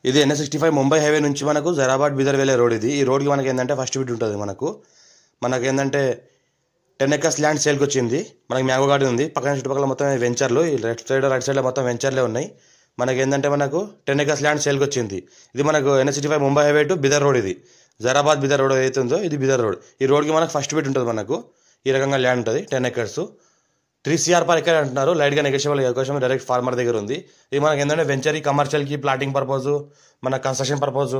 ఇది NH65 Mumbai highway నుంచి మనకు జైరాబాద్ బీదర్ వెళ్ళే రోడ్ ఇది. ఈ రోడ్కి మనకి ఏంటంటే ఫస్ట్ బిట్ ఉంటుంది. మనకేంటంటే 10 acres ల్యాండ్ సేల్కి వచ్చింది. మనకి మ్యాంగో గార్డెన్ ఉంది. పక్కన చుట్టుపక్కల మొత్తం వెంచర్లు, రైట్ సైడ్ మొత్తం వెంచర్లే ఉన్నాయి. మనకేంటంటే మనకు 10 acres ల్యాండ్ సేల్కి వచ్చింది. ఇది మనకు NH65 Mumbai highway to Bidar road. ఇది జైరాబాద్ బీదర్ రోడ్ ఏదైతే ఉందో ఇది బీదర్ రోడ్. ఈ రోడ్కి మనకు ఫస్ట్ బిట్ ఉంటుంది. మనకు ఈ రకంగా ల్యాండ్ ఉంటుంది. 10 acres 3 CR per acre అంటున్నారు. లైట్గా నెగోషియబుల్ అవకాశం డైరెక్ట్ ఫార్మర్ దగ్గర ఉంది. ఇది మనకి ఏంటంటే వెంచర్ కమర్షియల్కి ప్లాటింగ్ పర్పస్, మన కన్స్ట్రక్షన్ పర్పస్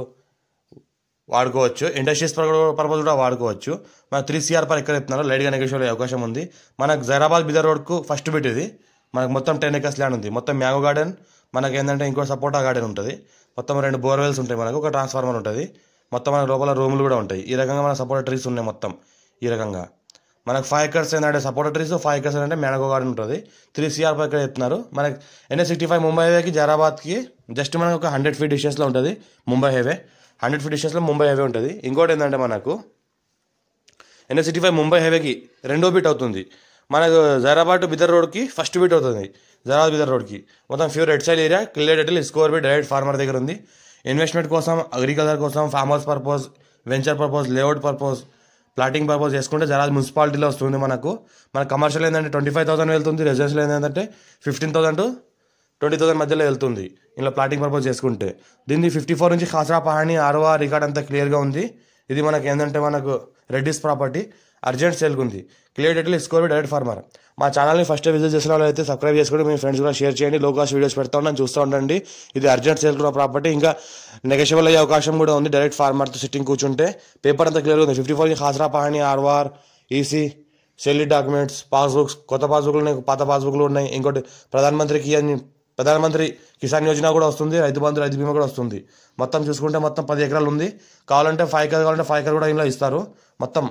వాడుకోవచ్చు. ఇండస్ట్రీస్ పర్పస్ కూడా వాడుకోవచ్చు. మనకు 3 CR per acre చెప్తున్నారు. లైట్గా నెగోషియబుల్ అవకాశం ఉంది. మనకు జైరాబాద్ బీదర్ రోడ్కు ఫస్ట్ బిట్ ఇది. మనకు మొత్తం 10 acres ల్యాండ్ ఉంది. మొత్తం మ్యాంగో గార్డెన్, మనకి ఏంటంటే ఇంకో సపోటా గార్డెన్ ఉంటుంది. మొత్తం 2 బోర్వెల్స్ ఉంటాయి. మనకు ఒక ట్రాన్స్ఫార్మర్ ఉంటుంది. మొత్తం మన లోపల రూములు కూడా ఉంటాయి. ఈ రకంగా మన సపోటా ట్రీస్ ఉన్నాయి. మొత్తం ఈ రకంగా మనకు 5 acres ఏంటంటే సపోటా ట్రీస్, 5 acres అంటే మ్యాంగో గార్డెన్ ఉంటుంది. 3 CR per acre చెప్తున్నారు. మనకి NH65 ముంబై హైవేకి జైరాబాద్కి జస్ట్ మనకు ఒక 100 feet డిస్టెన్స్లో ఉంటుంది ముంబై హైవే. 100 feet డిస్టెన్స్లో ముంబై హైవే ఉంటుంది. ఇంకోటి ఏంటంటే మనకు NH65 ముంబై హైవేకి రెండో బిట్ అవుతుంది. మనకు జైరాబాద్ టు బీదర్ రోడ్కి ఫస్ట్ బిట్ అవుతుంది. జైరాబాద్ బీదర్ రోడ్కి మొత్తం pure red soil area, clear title, స్కోర్ బిట్ డైరెక్ట్ ఫార్మర్ దగ్గర ఉంది. ఇన్వెస్ట్మెంట్ కోసం, అగ్రికల్చర్ కోసం, farm house purpose, venture purpose, layout purpose, plotting purpose చేసుకుంటే జైరాబాద్ మున్సిపాలిటీలో వస్తుంది. మనకు కమర్షియల్ ఏంటంటే 25,000 వెళ్తుంది. రెసిడెన్షియల్ ఏంటంటే 15,000 to 20,000 మధ్యలో వెళ్తుంది. ఇలా ప్లాటింగ్ పర్పస్ చేసుకుంటే దీన్ని 54 నుంచి ఖాసరా పహాణి ROR రికార్డ్ అంతా క్లియర్గా ఉంది. ఇది మనకి ఏంటంటే మనకు రెడ్డిస్ ప్రాపర్టీ అర్జెంట్ సేల్కి ఉంది. క్లియర్ టైటిల్, స్కోర్ డైరెక్ట్ ఫార్మర్. మా ఛానల్ని ఫస్ట్ విజిట్ చేసిన వాళ్ళు అయితే సబ్స్క్రైబ్ చేసుకోండి. మీ ఫ్రెండ్స్ కూడా షేర్ చేయండి. లో కాస్ట్ వీడియోస్ పెడతా ఉన్నాను, చూస్తూ ఉండండి. ఇది అర్జెంట్ సేల్ ఉన్న ప్రాపర్టీ. ఇంకా నెగోషియబుల్ అయ్యే అవకాశం కూడా ఉంది. డైరెక్ట్ ఫార్మర్తో సిట్టింగ్ కూర్చుంటే పేపర్ అంతా క్లియర్గా ఉంది. 54 ఖాసరా పహాణి ROR, EC, సెల్లి డాక్యుమెంట్స్, పాస్బుక్స్, కొత్త పాస్బుక్లు ఉన్నాయి, పాత పాస్బుక్లు ఉన్నాయి. ఇంకోటి ప్రధానమంత్రి కిసాన్ యోజన కూడా వస్తుంది. రైతు బంధు, రైతు బీమా కూడా వస్తుంది. మొత్తం చూసుకుంటే మొత్తం 10 acres ఉంది. కావాలంటే 5 acres కావాలంటే 5 acres కూడా ఇలా ఇస్తారు. మొత్తం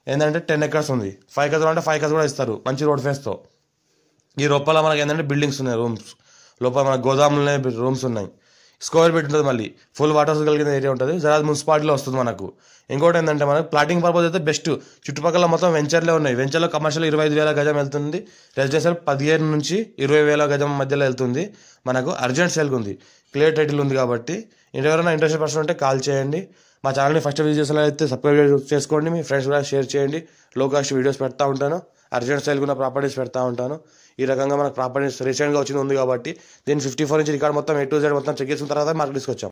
ఏంటంటే 10 acres ఉంది. 5 acres అంటే 5 acres కూడా ఇస్తారు మంచి రోడ్ ఫేస్తో. ఈ లోపల మనకి ఏంటంటే బిల్డింగ్స్ ఉన్నాయి, రూమ్స్ లోపల మనకు గోదాములు రూమ్స్ ఉన్నాయి. స్క్వేర్ బిట్ ఉంటుంది. మళ్ళీ ఫుల్ వాటర్స్ కలిగిన ఏరియా ఉంటుంది. జైరాబాద్ మున్సిపాలిటీలో వస్తుంది మనకు. ఇంకోటి ఏంటంటే మనకు ప్లాటింగ్ పర్పస్ అయితే బెస్ట్. చుట్టుపక్కల మొత్తం వెంచర్లే ఉన్నాయి. వెంచర్లో కమర్షియల్ 25,000 గజం వెళ్తుంది. రెసిడెన్షియల్ 15 నుంచి 20,000 గజం మధ్యలో వెళ్తుంది. మనకు అర్జెంట్ సేల్కి ఉంది. క్లియర్ టైటిల్ ఉంది. కాబట్టి ఎవరైనా ఇంట్రెస్ట్ పర్సన్ ఉంటే కాల్ చేయండి. మా ఛానల్ని ఫస్ట్ విజిట్ చేసినట్లయితే సబ్స్క్రైబ్ చేసుకోండి. మీ ఫ్రెండ్స్ కూడా షేర్ చేయండి. లో కాస్ట్ వీడియోస్ పెడతా ఉంటాను. అర్జెంట్ సేల్కి ఉన్న ప్రాపర్టీస్ పెడతా ఉంటాను. ఈ రకంగా మనకు ప్రాపర్టీస్ రీసెంట్గా వచ్చింది ఉంది. కాబట్టి దీన్ని 54 నుంచి రికార్డ్ మొత్తం A to Z మొత్తం చెక్ చేసిన తర్వాత మార్కెట్ తీసుకొచ్చాం.